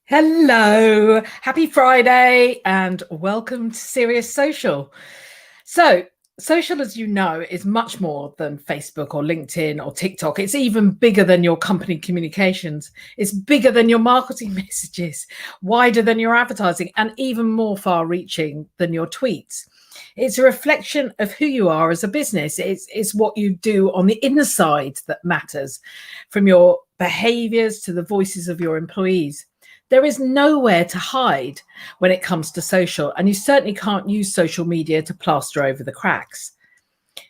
Hello, happy Friday, and welcome to Serious Social. So, social, as you know, is much more than Facebook or LinkedIn or TikTok. It's even bigger than your company communications. It's bigger than your marketing messages, wider than your advertising, and even more far reaching than your tweets. It's a reflection of who you are as a business. It's what you do on the inside that matters, from your behaviors to the voices of your employees. There is nowhere to hide when it comes to social, and you certainly can't use social media to plaster over the cracks.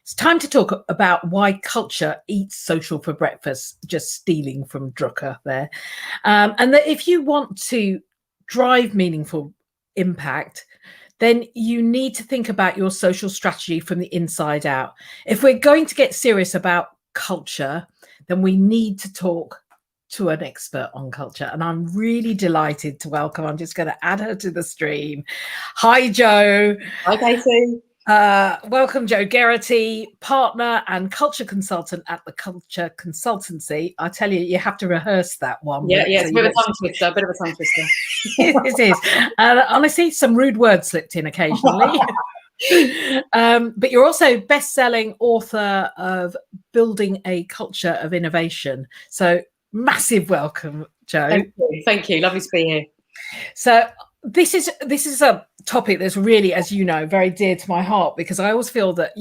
It's time to talk about why culture eats social for breakfast, just stealing from Drucker there. And that if you want to drive meaningful impact, then you need to think about your social strategy from the inside out. If we're going to get serious about culture, then we need to talk to an expert on culture. And I'm really delighted to welcome, I'm just going to add her to the stream. Hi, Jo. Hi, Casey. Welcome, Jo Geraghty, partner and culture consultant at the Culture Consultancy. I tell you, you have to rehearse that one. Yeah, it's a bit of a tongue twister, It is. Honestly, some rude words slipped in occasionally. But you're also best-selling author of Building a Culture of Innovation. So massive welcome, Jo. Thank you. Lovely to be here. So this is a topic that's really, as you know, very dear to my heart, because I always feel that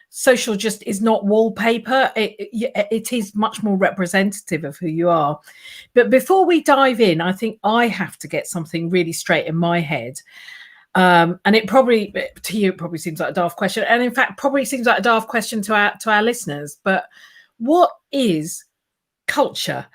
social just is not wallpaper. It is much more representative of who you are. But before we dive in, I think I have to get something really straight in my head. And it probably, to you, it probably seems like a daft question. And in fact, probably seems like a daft question to our listeners. But what is culture?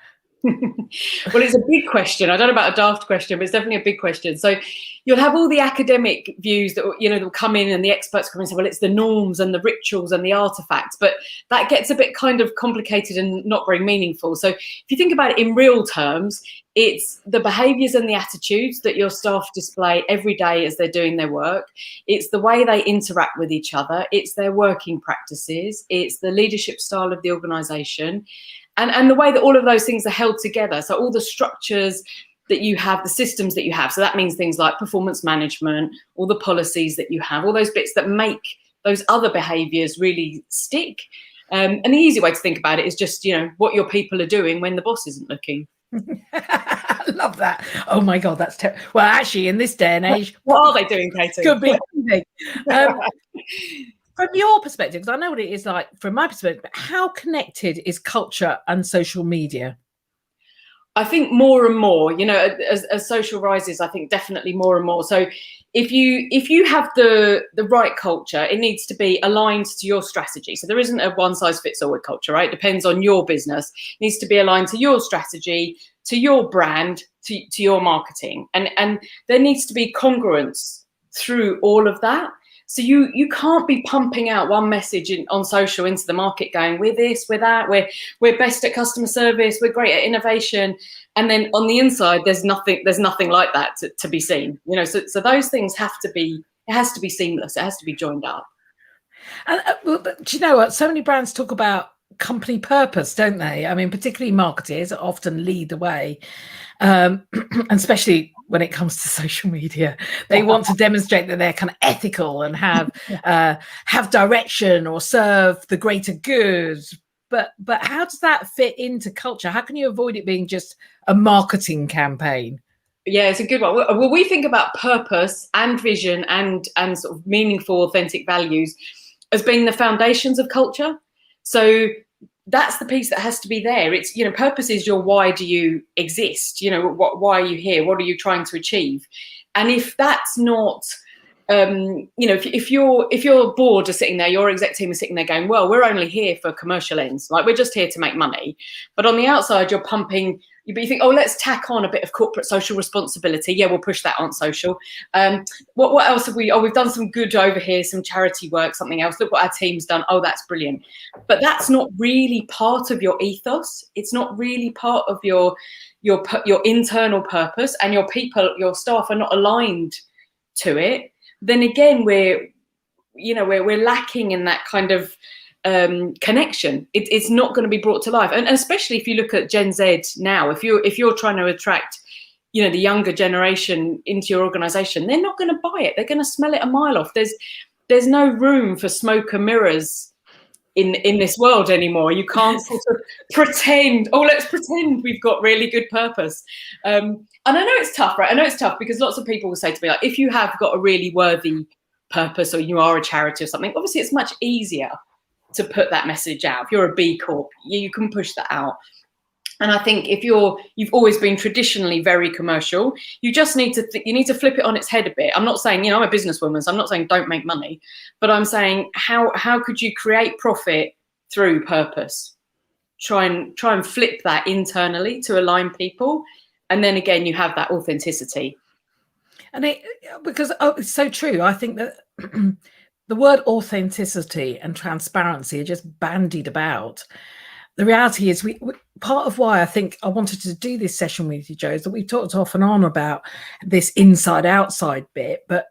Well, it's a big question. I don't know about a daft question, but it's definitely a big question. So you'll have all the academic views that will come in, and the experts come in and say, well, it's the norms and the rituals and the artifacts, but that gets a bit kind of complicated and not very meaningful. So if you think about it in real terms, it's the behaviours and the attitudes that your staff display every day as they're doing their work. It's the way they interact with each other. It's their working practices. It's the leadership style of the organisation. And the way that all of those things are held together. So all the structures that you have, the systems that you have. So that means things like performance management, all the policies that you have, all those bits that make those other behaviours really stick. And the easy way to think about it is just, what your people are doing when the boss isn't looking. I love that. Oh my God, that's terrible. Well, actually, in this day and age, what are they doing, Katie? Could be anything. From your perspective, because I know what it is like from my perspective, how connected is culture and social media? I think more and more, as social rises, I think definitely more and more. So if you have the right culture, it needs to be aligned to your strategy. So there isn't a one size fits all with culture, right? It depends on your business. It needs to be aligned to your strategy, to your brand, to your marketing. And there needs to be congruence through all of that. So you can't be pumping out one message on social into the market going, we're this, we're that, we're best at customer service, we're great at innovation. And then on the inside, there's nothing like that to be seen. So those things it has to be seamless. It has to be joined up. And but do you know what? So many brands talk about company purpose, don't they? I mean, particularly marketers often lead the way, and especially when it comes to social media, they want to demonstrate that they're kind of ethical and have direction or serve the greater good. But how does that fit into culture? How can you avoid it being just a marketing campaign? Yeah, it's a good one. Well, we think about purpose and vision and sort of meaningful, authentic values as being the foundations of culture. So that's the piece that has to be there. It's, purpose is your why do you exist? Why are you here? What are you trying to achieve? And if that's not, if your board are sitting there, your exec team is sitting there going, well, we're only here for commercial ends. Like, we're just here to make money. But on the outside, you're pumping. But you think, oh, let's tack on a bit of corporate social responsibility. Yeah, we'll push that on social. What else have we? Oh, we've done some good over here, some charity work, something else. Look what our team's done. Oh, that's brilliant. But that's not really part of your ethos. It's not really part of your internal purpose, and your people, your staff are not aligned to it. Then again, we're lacking in that kind of connection. It's not going to be brought to life, and especially if you look at Gen Z now, if you're trying to attract the younger generation into your organization, they're not going to buy it. They're going to smell it a mile off. There's no room for smoke and mirrors in this world anymore. You can't sort of pretend, let's pretend we've got really good purpose. And I know it's tough, right? I know it's tough because lots of people will say to me, like, if you have got a really worthy purpose or you are a charity or something, obviously it's much easier to put that message out. If you're a B Corp, you can push that out. And I think if you've always been traditionally very commercial, you just need to flip it on its head a bit. I'm not saying, I'm a businesswoman, so I'm not saying don't make money, but I'm saying how could you create profit through purpose? Try and flip that internally to align people, and then again you have that authenticity. And because it's so true. I think that the word authenticity and transparency are just bandied about. The reality is, we part of why I think I wanted to do this session with you, Jo, is that we've talked off and on about this inside-outside bit, but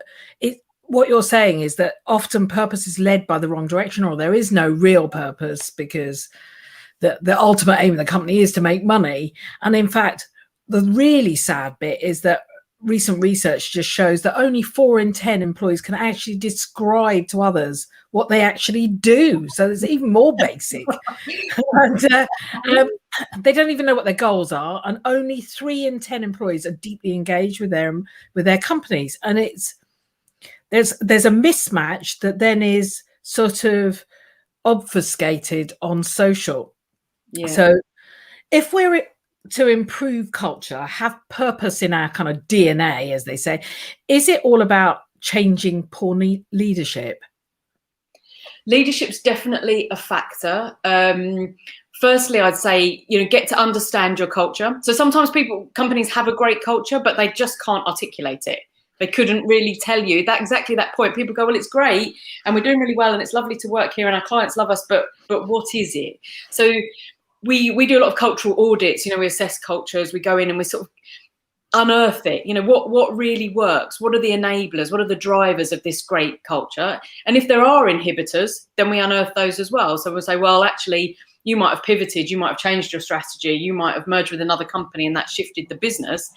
what you're saying is that often purpose is led by the wrong direction, or there is no real purpose because the ultimate aim of the company is to make money. And in fact, the really sad bit is that recent research just shows that only 4 in 10 employees can actually describe to others what they actually do. So it's even more basic. And they don't even know what their goals are. And only 3 in 10 employees are deeply engaged with their companies. And there's a mismatch that then is sort of obfuscated on social. Yeah. So if we're to improve culture, have purpose in our kind of DNA, as they say, is it all about changing poor leadership? Leadership's definitely a factor. Firstly, I'd say, get to understand your culture. So sometimes companies have a great culture, but they just can't articulate it. They couldn't really tell you exactly that point. People go, well, it's great and we're doing really well and it's lovely to work here and our clients love us, but what is it? So we do a lot of cultural audits. We assess cultures, we go in and we sort of unearth it. What really works? What are the enablers? What are the drivers of this great culture? And if there are inhibitors, then we unearth those as well. So we'll say, well, actually, you might have pivoted, you might have changed your strategy, you might have merged with another company and that shifted the business.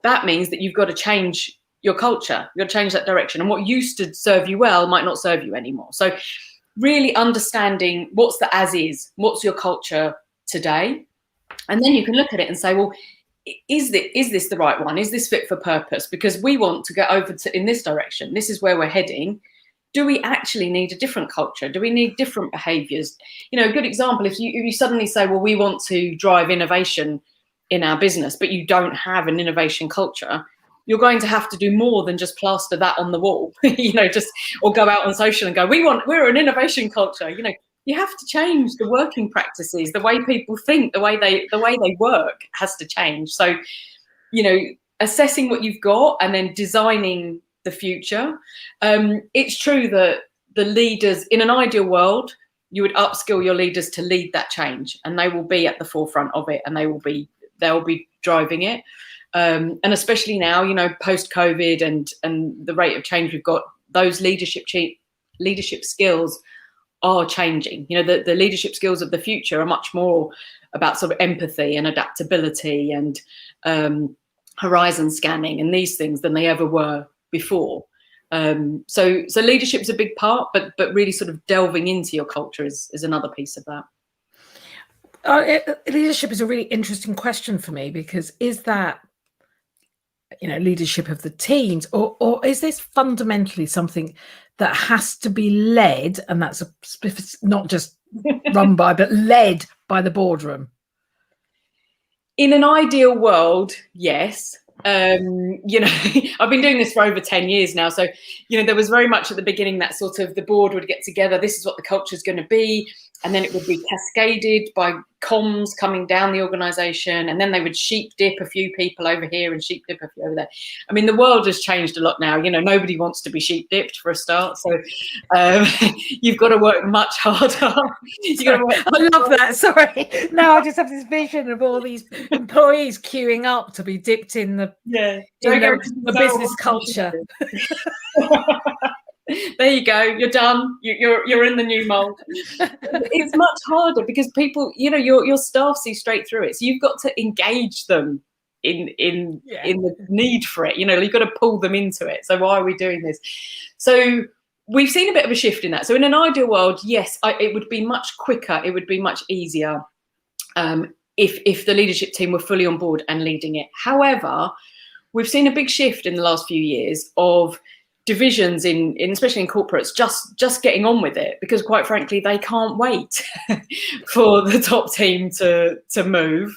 That means that you've got to change your culture. You've got to change that direction. And what used to serve you well might not serve you anymore. So really understanding what's the as is, what's your culture today, and then you can look at it and say, well, is this the right one? Is this fit for purpose? Because we want to get over to in this direction. This is where we're heading. Do we actually need a different culture? Do we need different behaviors? A good example, if you suddenly say, well, we want to drive innovation in our business, but you don't have an innovation culture, you're going to have to do more than just plaster that on the wall, or go out on social and go, we're an innovation culture. You have to change the working practices, the way people think, the way they work has to change. So, assessing what you've got and then designing the future. It's true that the leaders, in an ideal world, you would upskill your leaders to lead that change, and they will be at the forefront of it, and they'll be driving it. And especially now, post-COVID and the rate of change we've got, those leadership skills are changing. The leadership skills of the future are much more about sort of empathy and adaptability and horizon scanning and these things than they ever were before. So leadership's a big part, but really sort of delving into your culture is another piece of that. Leadership is a really interesting question for me, because is that leadership of the teams, or is this fundamentally something that has to be led, and that's not just run by, but led by the boardroom? In an ideal world, yes. I've been doing this for over 10 years now. So, there was very much at the beginning that sort of the board would get together. This is what the culture is going to be. And then it would be cascaded by comms coming down the organisation. And then they would sheep dip a few people over here and sheep dip a few over there. I mean, the world has changed a lot now. Nobody wants to be sheep dipped for a start. So you've got to work much harder. I love that. Sorry. No, I just have this vision of all these employees queuing up to be dipped in the business culture. There you go. You're done. You're in the new mold. It's much harder because people, your staff see straight through it. So you've got to engage them in the need for it. You've got to pull them into it. So why are we doing this? So we've seen a bit of a shift in that. So in an ideal world, yes, it would be much quicker. It would be much easier if the leadership team were fully on board and leading it. However, we've seen a big shift in the last few years of divisions in especially in corporates just getting on with it, because quite frankly they can't wait for the top team to move,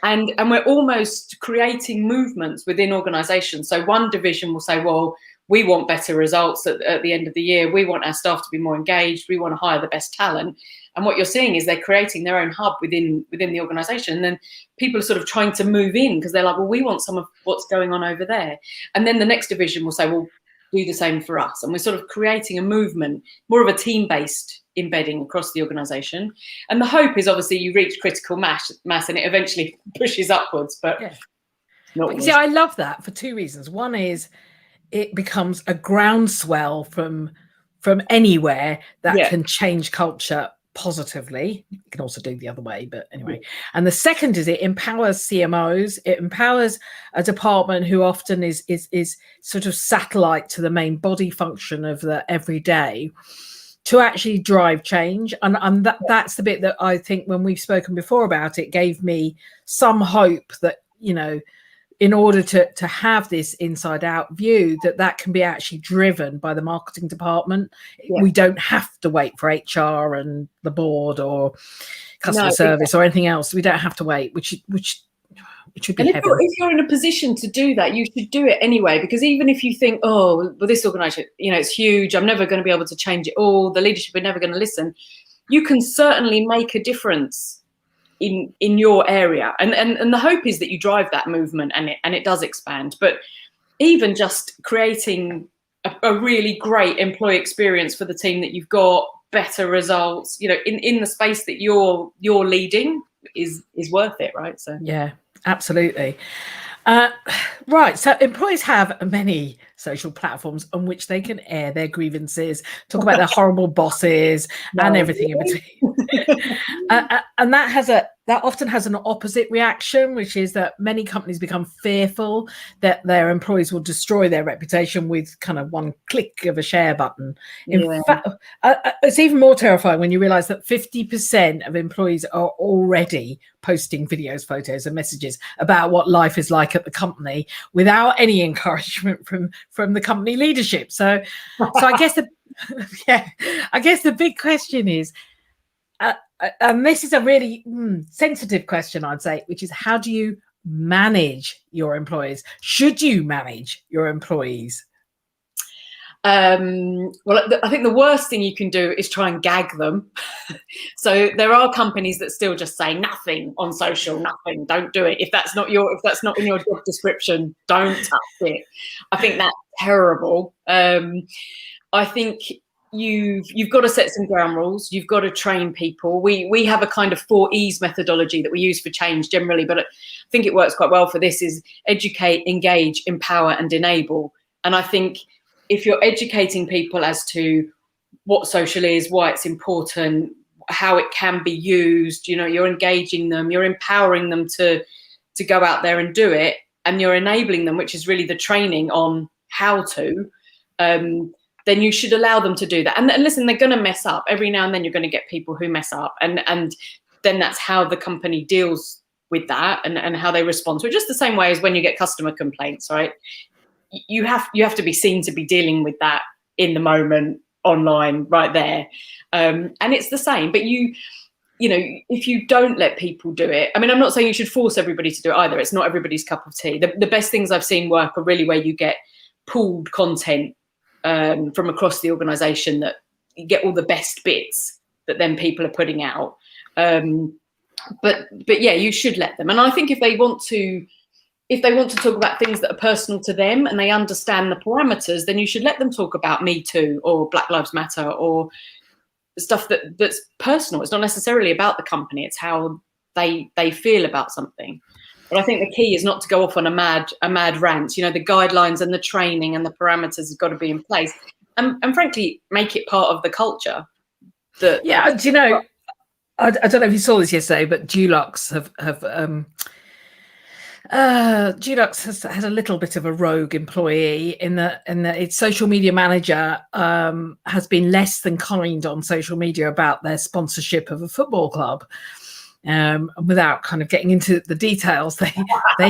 and we're almost creating movements within organizations. So one division will say, well, we want better results at the end of the year, we want our staff to be more engaged, we want to hire the best talent. And what you're seeing is they're creating their own hub within the organization. And then people are sort of trying to move in because they're like, well, we want some of what's going on over there. And then the next division will say, well, do the same for us. And we're sort of creating a movement, more of a team-based embedding across the organization. And the hope is obviously you reach critical mass and it eventually pushes upwards. But see, I love that for two reasons. One is it becomes a groundswell from anywhere that can change culture positively. You can also do the other way, but anyway. And the second is it empowers CMOs. It empowers a department who often is sort of satellite to the main body function of the everyday to actually drive change. And that's the bit that I think when we've spoken before about it gave me some hope that, in order to have this inside out view, that can be actually driven by the marketing department. We don't have to wait for HR and the board or customer service or anything else. We don't have to wait, which should be heaven. If you're in a position to do that, you should do it anyway, because even if you think, oh, well, this organization, it's huge, I'm never going to be able to change it all, the leadership are never going to listen, you can certainly make a difference in your area, and the hope is that you drive that movement and it does expand. But even just creating a really great employee experience for the team that you've got, better results, in the space that you're leading is worth it, right? So yeah, absolutely. Right, so employees have many social platforms on which they can air their grievances, talk about their horrible bosses and everything in between. And that often has an opposite reaction, which is that many companies become fearful that their employees will destroy their reputation with kind of one click of a share button. In fact, it's even more terrifying when you realize that 50% of employees are already posting videos, photos and messages about what life is like at the company without any encouragement from the company leadership. So I guess the big question is, and this is a really sensitive question, I'd say, which is how do you manage your employees? Should you manage your employees? Well, I think the worst thing you can do is try and gag them. So there are companies that still just say nothing on social, nothing, don't do it. If that's not in your job description, don't touch it. I think that's terrible. I think you've got to set some ground rules. You've got to train people. We have a kind of 4 E's methodology that we use for change generally, but I think it works quite well for this: is educate, engage, empower, and enable. And I think if you're educating people as to what social is, why it's important, how it can be used, you're engaging them, you're empowering them to go out there and do it, and you're enabling them, which is really the training on how to, then you should allow them to do that. And listen, they're going to mess up. Every now and then you're going to get people who mess up. And then that's how the company deals with that and how they respond to it. Just the same way as when you get customer complaints, right? You have to be seen to be dealing with that in the moment, online, right there. And it's the same. But if you don't let people do it, I mean, I'm not saying you should force everybody to do it either. It's not everybody's cup of tea. The best things I've seen work are really where you get pooled content from across the organization, that you get all the best bits that then people are putting out. But yeah, you should let them. And I think if they want to talk about things that are personal to them and they understand the parameters, then you should let them talk about Me Too or Black Lives Matter or stuff that's personal. It's not necessarily about the company. It's how they feel about something. But I think the key is not to go off on a mad rant. The guidelines and the training and the parameters have got to be in place, and frankly, make it part of the culture. I don't know if you saw this yesterday, but Dulux have Dulux has had a little bit of a rogue employee in that its social media manager has been less than kind on social media about their sponsorship of a football club. And without kind of getting into the details, they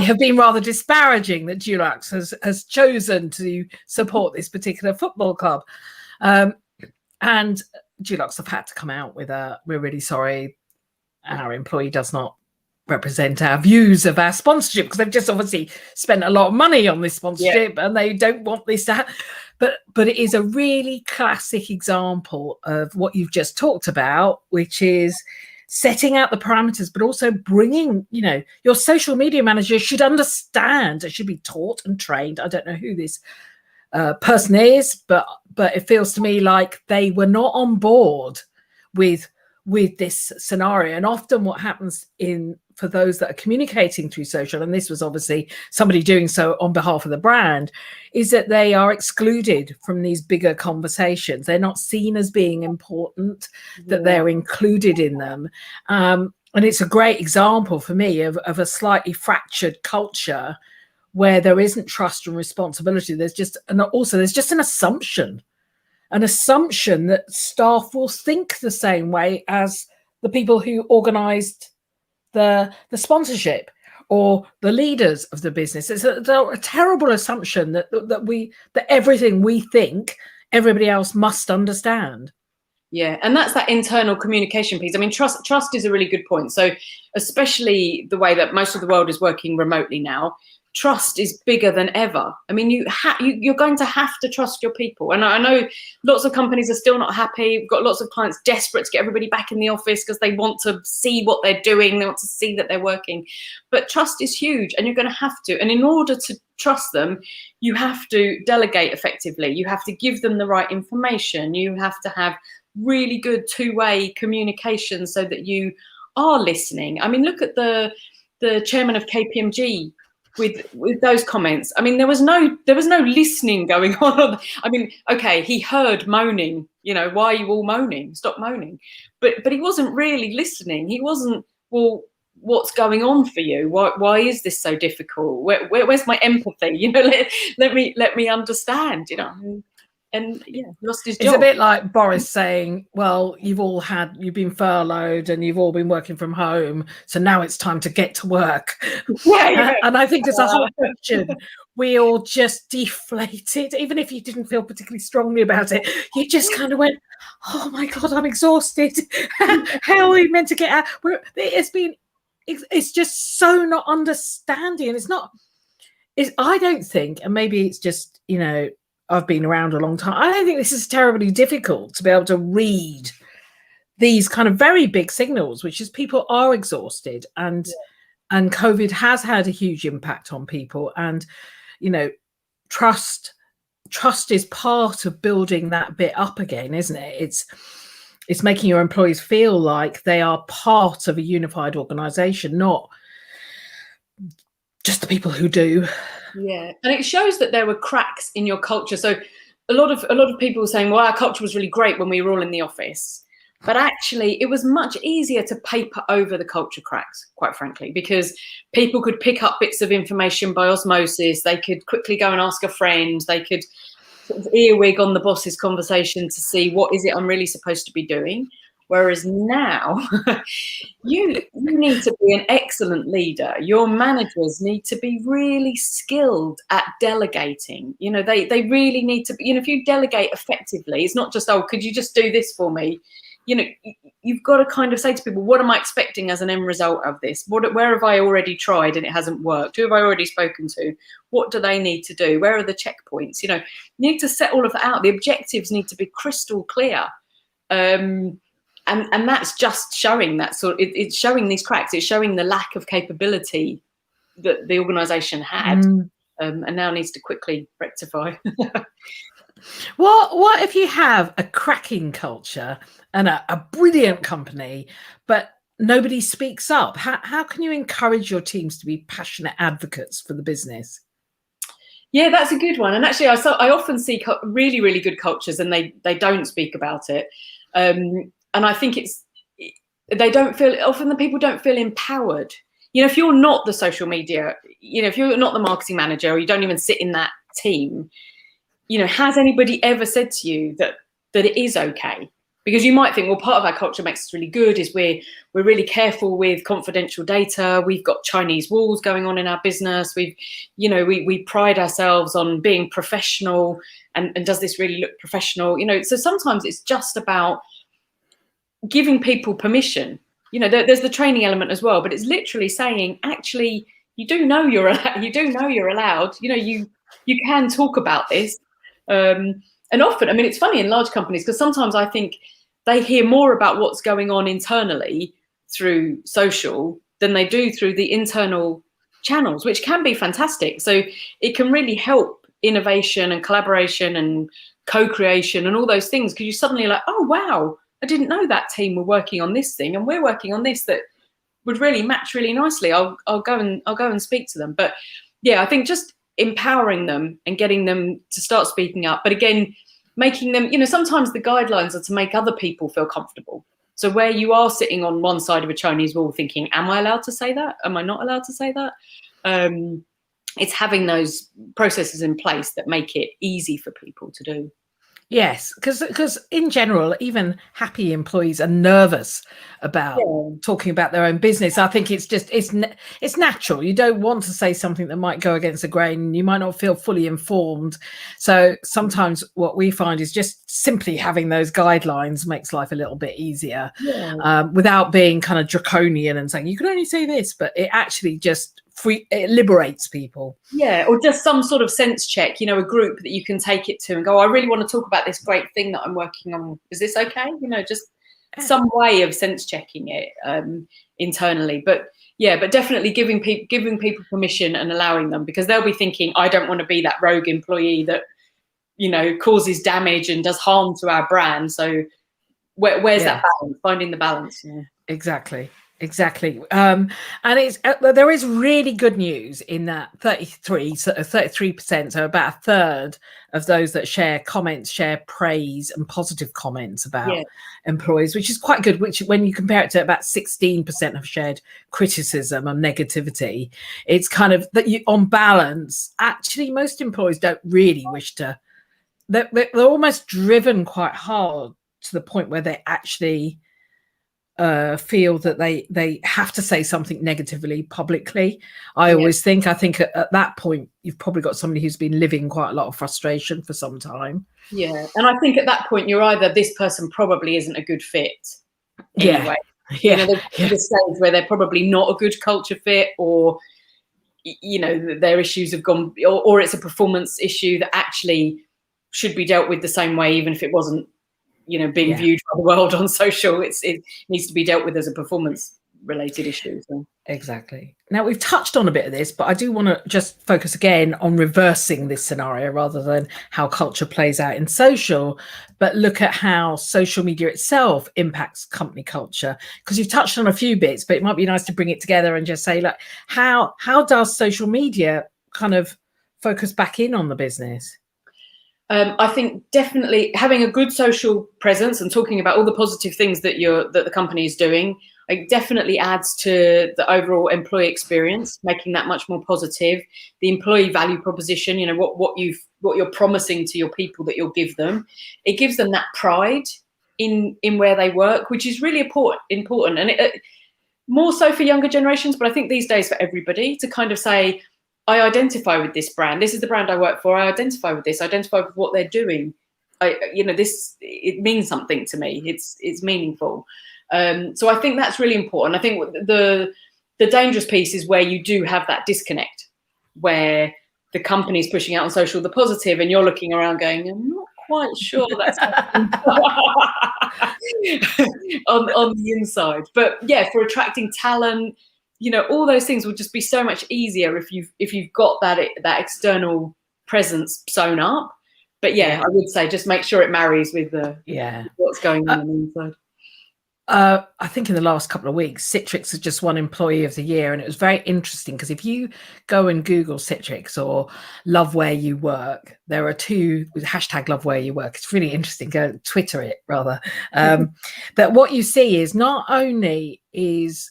have been rather disparaging that Dulux has chosen to support this particular football club. And Dulux have had to come out with we're really sorry, our employee does not represent our views of our sponsorship, because they've just obviously spent a lot of money on this sponsorship, and they don't want this to happen. But it is a really classic example of what you've just talked about, which is setting out the parameters, but also bringing, your social media manager should understand, it should be taught and trained. I don't know who this person is, but it feels to me like they were not on board with this scenario. And often what happens for those that are communicating through social, and this was obviously somebody doing so on behalf of the brand, is that they are excluded from these bigger conversations. They're not seen as being important, that they're included in them. And it's a great example for me of a slightly fractured culture where there isn't trust and responsibility. There's just an assumption that staff will think the same way as the people who organised the sponsorship or the leaders of the business. It's a terrible assumption that everything we think everybody else must understand. Yeah, and that's that internal communication piece. I mean, trust is a really good point. So especially the way that most of the world is working remotely now, trust is bigger than ever. I mean, you're going to have to trust your people. And I know lots of companies are still not happy. We've got lots of clients desperate to get everybody back in the office because they want to see what they're doing. They want to see that they're working. But trust is huge, and you're going to have to. And in order to trust them, you have to delegate effectively. You have to give them the right information. You have to have really good two-way communication so that you are listening. I mean, look at the chairman of KPMG with those comments. I mean, there was no listening going on. I mean, okay, he heard moaning, why are you all moaning? Stop moaning. But he wasn't really listening. He wasn't, well, what's going on for you? Why is this so difficult? Where's my empathy? Let me understand, And lost his job. It's a bit like Boris saying, well, you've been furloughed and you've all been working from home, so now it's time to get to work. Yeah. And I think there's a whole question. We all just deflated, even if you didn't feel particularly strongly about it. You just kind of went, oh my God, I'm exhausted. How are we meant to get out? It's just so not understanding. And I don't think, and maybe it's just, I've been around a long time, I don't think this is terribly difficult to be able to read these kind of very big signals, which is people are exhausted, and COVID has had a huge impact on people. And, trust is part of building that bit up again, isn't it? It's making your employees feel like they are part of a unified organization, not just the people who do. Yeah, and it shows that there were cracks in your culture. So a lot of people were saying, well, our culture was really great when we were all in the office. But actually, it was much easier to paper over the culture cracks, quite frankly, because people could pick up bits of information by osmosis. They could quickly go and ask a friend. They could sort of earwig on the boss's conversation to see what is it I'm really supposed to be doing. Whereas now, you need to be an excellent leader. Your managers need to be really skilled at delegating. They really need to be, if you delegate effectively, it's not just, oh, could you just do this for me? You've got to kind of say to people, what am I expecting as an end result of this? Where have I already tried and it hasn't worked? Who have I already spoken to? What do they need to do? Where are the checkpoints? You need to set all of that out. The objectives need to be crystal clear. And that's just showing that it's showing these cracks. It's showing the lack of capability that the organisation had, and now needs to quickly rectify. What if you have a cracking culture and a brilliant company, but nobody speaks up? How can you encourage your teams to be passionate advocates for the business? Yeah, that's a good one. And actually, I often see really, really good cultures, and they don't speak about it. And I think often the people don't feel empowered. if you're not the social media, if you're not the marketing manager, or you don't even sit in that team, has anybody ever said to you that it is okay? Because you might think, well, part of our culture makes us really good is we're really careful with confidential data. We've got Chinese walls going on in our business. We pride ourselves on being professional, and does this really look professional? So sometimes it's just about giving people permission. There's the training element as well, but it's literally saying, actually, you do know you're allowed. You can talk about this. And often, it's funny in large companies, because sometimes I think they hear more about what's going on internally through social than they do through the internal channels, which can be fantastic. So it can really help innovation and collaboration and co-creation and all those things, because you're suddenly like, oh, wow, I didn't know that team were working on this thing, and we're working on this that would really match really nicely. I'll go and speak to them. But yeah, I think just empowering them and getting them to start speaking up. But again, making them, sometimes the guidelines are to make other people feel comfortable. So where you are sitting on one side of a Chinese wall thinking, am I allowed to say that? Am I not allowed to say that? It's having those processes in place that make it easy for people to do. Yes, because in general, even happy employees are nervous about talking about their own business. I think it's natural. You don't want to say something that might go against the grain. You might not feel fully informed. So sometimes what we find is just simply having those guidelines makes life a little bit easier, without being kind of draconian and saying you can only say this, but it actually just it liberates people. Yeah, or just some sort of sense check, a group that you can take it to and go, I really want to talk about this great thing that I'm working on. Is this okay? Just some way of sense checking it internally. But yeah, but definitely giving people permission and allowing them, because they'll be thinking, I don't want to be that rogue employee that, causes damage and does harm to our brand. So where's that balance? Finding the balance. Yeah. Exactly. And it's there is really good news in that 33%, so about a third of those that share comments share praise and positive comments about employees, which is quite good, which when you compare it to about 16% have shared criticism and negativity, it's kind of that you, on balance, actually most employees don't really wish to, they're almost driven quite hard to the point where they actually feel that they have to say something negatively publicly. I think at that point you've probably got somebody who's been living quite a lot of frustration for some time. Yeah, and I think at that point you're either, this person probably isn't a good fit anyway. The stage where they're probably not a good culture fit, or their issues have gone, or it's a performance issue that actually should be dealt with the same way, even if it wasn't being viewed by the world on social. It needs to be dealt with as a performance related issue. So. Exactly. Now we've touched on a bit of this, but I do want to just focus again on reversing this scenario rather than how culture plays out in social, but look at how social media itself impacts company culture, because you've touched on a few bits, but it might be nice to bring it together and just say, like, how does social media kind of focus back in on the business? I think definitely having a good social presence and talking about all the positive things that the company is doing, it definitely adds to the overall employee experience, making that much more positive. The employee value proposition, what you're promising to your people that you'll give them, it gives them that pride in where they work, which is really important, and it, more so for younger generations, but I think these days for everybody, to kind of say, I identify with this brand. This is the brand I work for. I identify with this. I identify with what they're doing. It means something to me. It's meaningful. So I think that's really important. I think the dangerous piece is where you do have that disconnect, where the company's pushing out on social the positive, and you're looking around going, I'm not quite sure that's on the inside. But yeah, for attracting talent, all those things would just be so much easier if you've got that external presence sewn up. But I would say just make sure it marries with what's going on the inside. I think in the last couple of weeks, Citrix has just won Employee of the Year, and it was very interesting because if you go and Google Citrix or Love Where You Work, there are two with hashtag Love Where You Work. It's really interesting. Go Twitter it rather. But what you see is not only is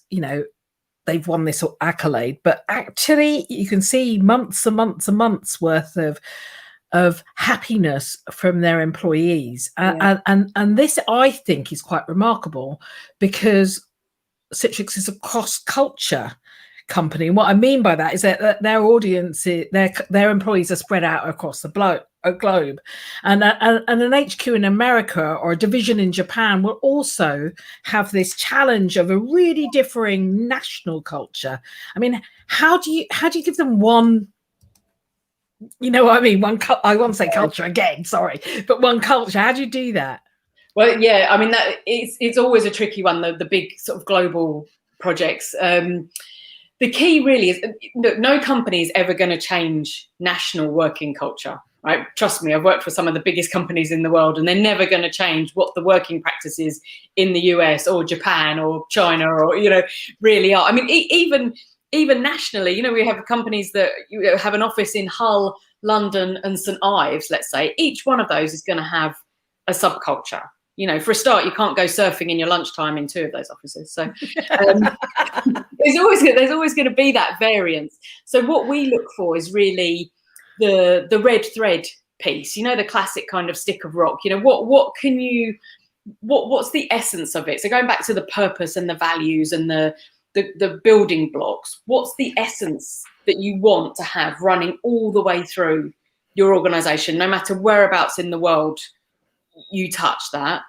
they've won this accolade, but actually you can see months and months and months worth of happiness from their employees. And this, I think, is quite remarkable, because Citrix is a cross-culture company. And what I mean by that is that their audience, their employees are spread out across the globe. And an HQ in America or a division in Japan will also have this challenge of a really differing national culture. I mean, how do you give them one, you know what I mean? I won't say culture again, sorry, but one culture. How do you do that? Well, yeah, I mean, that it's always a tricky one, the big sort of global projects. The key really is no company is ever going to change national working culture, right? Trust me, I've worked for some of the biggest companies in the world, and they're never going to change what the working practices in the US or Japan or China or, really are. I mean, even nationally, we have companies that have an office in Hull, London, and St Ives, let's say. Each one of those is going to have a subculture. For a start, you can't go surfing in your lunchtime in 2 of those offices. So there's always going to be that variance. So what we look for is really the red thread piece. The classic kind of stick of rock. What's the essence of it? So going back to the purpose and the values and the building blocks, what's the essence that you want to have running all the way through your organization, no matter whereabouts in the world you touch that?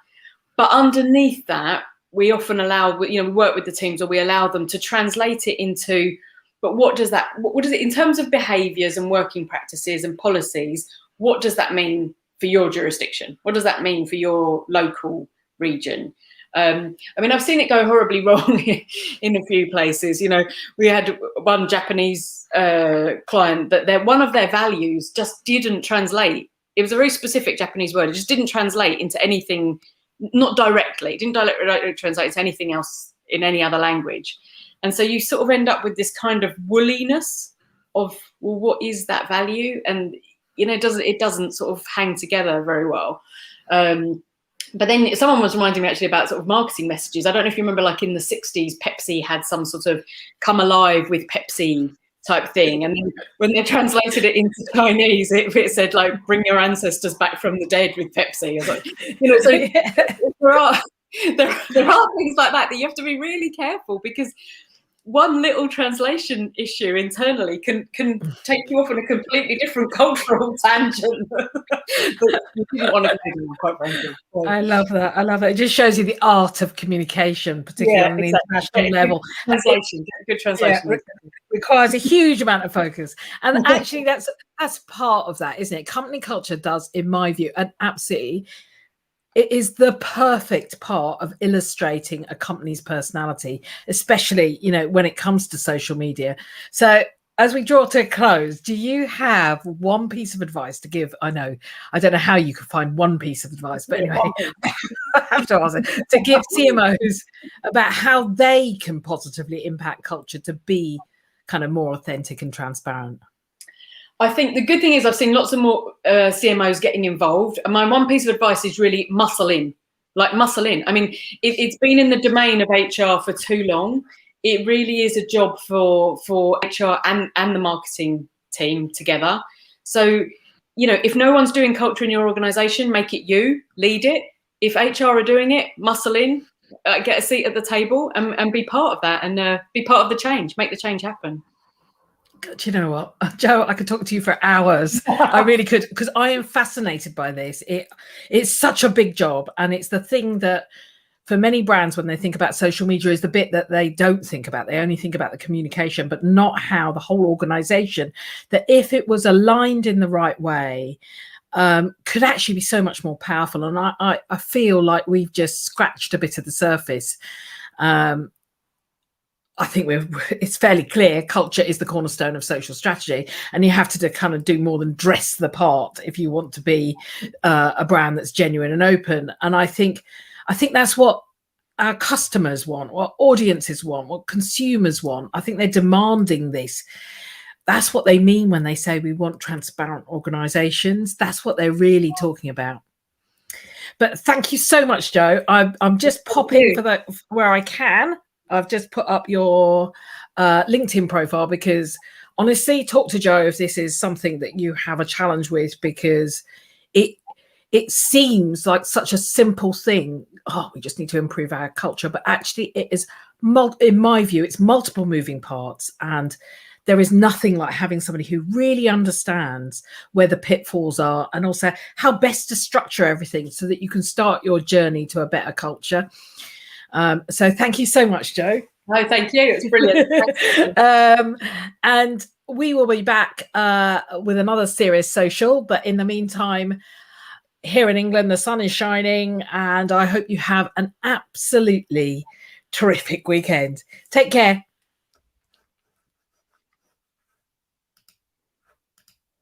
But underneath that, we often allow, we work with the teams, or we allow them to translate it into, but what does it, in terms of behaviors and working practices and policies, what does that mean for your jurisdiction? What does that mean for your local region? I mean, I've seen it go horribly wrong in a few places. We had one Japanese client that one of their values just didn't translate. It was a very specific Japanese word. It just didn't translate into anything, not directly. It didn't directly translate to anything else in any other language. And so you sort of end up with this kind of woolliness of, well, what is that value? And, it doesn't sort of hang together very well. But then someone was reminding me actually about sort of marketing messages. I don't know if you remember, like in the 60s, Pepsi had some sort of come alive with Pepsi type thing. And then when they translated it into Chinese, it said, like, bring your ancestors back from the dead with Pepsi. I was like, so there are things like that you have to be really careful, because one little translation issue internally can take you off on a completely different cultural tangent. But you didn't want to go down, quite frankly. I love that. It just shows you the art of communication, particularly on the international level. Good translation. Requires a huge amount of focus. And actually that's part of that, isn't it? Company culture does, in my view, and absolutely, it is the perfect part of illustrating a company's personality, especially, when it comes to social media. So as we draw to a close, do you have one piece of advice to give? I don't know how you could find one piece of advice, but anyway, I have to ask it, to give CMOs about how they can positively impact culture to be kind of more authentic and transparent. I think the good thing is I've seen lots of more CMOs getting involved. And my one piece of advice is really muscle in. I mean, it's been in the domain of HR for too long. It really is a job for HR and the marketing team together. So, if no one's doing culture in your organization, make it you, lead it. If HR are doing it, muscle in, get a seat at the table and be part of that, and be part of the change, make the change happen. Do you know what, Joe? I could talk to you for hours. I really could, because I am fascinated by this. It's such a big job, and it's the thing that, for many brands, when they think about social media, is the bit that they don't think about. They only think about the communication, but not how the whole organization, that if it was aligned in the right way, could actually be so much more powerful. And I feel like we've just scratched a bit of the surface. I think it's fairly clear culture is the cornerstone of social strategy, and you have to kind of do more than dress the part if you want to be a brand that's genuine and open. And I think that's what our customers want, what audiences want, what consumers want. I think they're demanding this. That's what they mean when they say we want transparent organizations. That's what they're really talking about. But thank you so much, Joe. I'm just popping where I can. I've just put up your LinkedIn profile, because honestly, talk to Joe if this is something that you have a challenge with, because it seems like such a simple thing. Oh, we just need to improve our culture, but actually it is, in my view, it's multiple moving parts, and there is nothing like having somebody who really understands where the pitfalls are, and also how best to structure everything so that you can start your journey to a better culture. So thank you so much, Joe. No, thank you. It's brilliant. And we will be back with another Serious Social. But in the meantime, here in England, the sun is shining, and I hope you have an absolutely terrific weekend. Take care.